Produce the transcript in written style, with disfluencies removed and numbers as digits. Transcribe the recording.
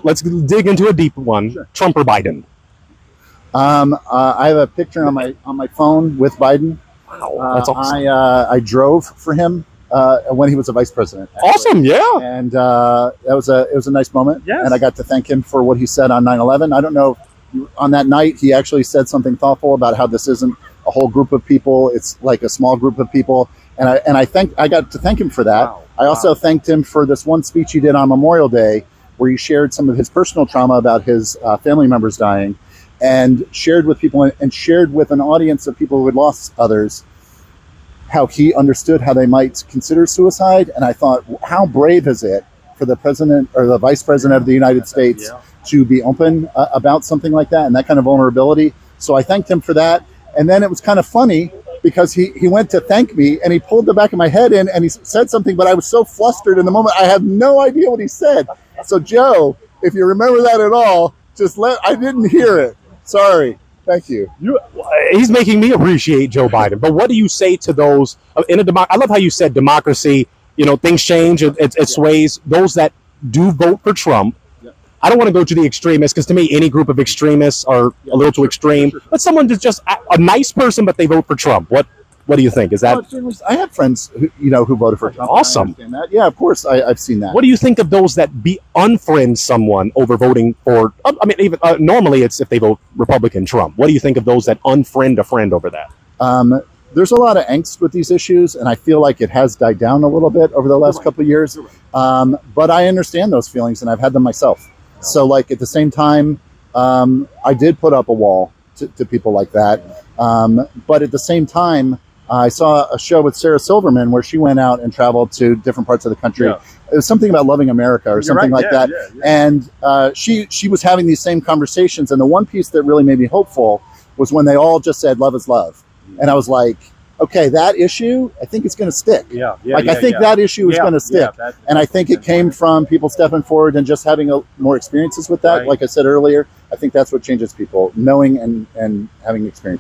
Let's dig into a deep one. Sure. Trump or Biden? I have a picture on my phone with Biden. Wow, that's awesome. I drove for him when he was a vice president. Actually. Awesome, yeah. And it was a nice moment. Yes. And I got to thank him for what he said on 9/11. I don't know, on that night he actually said something thoughtful about how this isn't a whole group of people; it's like a small group of people. And I got to thank him for that. Wow. I also thanked him for this one speech he did on Memorial Day, where he shared some of his personal trauma about his family members dying, and shared with people and shared with an audience of people who had lost others how he understood how they might consider suicide. And I thought, how brave is it for the president or the vice president of the United States to be open about something like that and that kind of vulnerability. So I thanked him for that. And then it was kind of funny because he went to thank me and he pulled the back of my head in and he said something, but I was so flustered in the moment, I have no idea what he said. So Joe, if you remember that at all, I didn't hear it. Sorry. Thank you. He's making me appreciate Joe Biden. But what do you say to those in a I love how you said democracy, things change, it sways. Those that do vote for Trump, I don't want to go to the extremists, because to me, any group of extremists are a little too extreme. But someone that's just a nice person, but they vote for Trump. What do you think? Is that? I have friends who voted for Trump. Awesome. Yeah, of course, I've seen that. What do you think of those that unfriend someone over voting for? I mean, even normally it's if they vote Republican Trump. What do you think of those that unfriend a friend over that? There's a lot of angst with these issues, and I feel like it has died down a little bit over the last couple of years. But I understand those feelings, and I've had them myself. So, like, at the same time, I did put up a wall to people like that. But at the same time, I saw a show with Sarah Silverman where she went out and traveled to different parts of the country. Yeah. It was something about loving America or something like that. Yeah. And she was having these same conversations. And the one piece that really made me hopeful was when they all just said, love is love. And I was like, okay, that issue, I think it's going to stick. I think that issue is going to stick. And I think it came from people stepping forward and just having more experiences with that. Right. Like I said earlier, I think that's what changes people, knowing and having experience.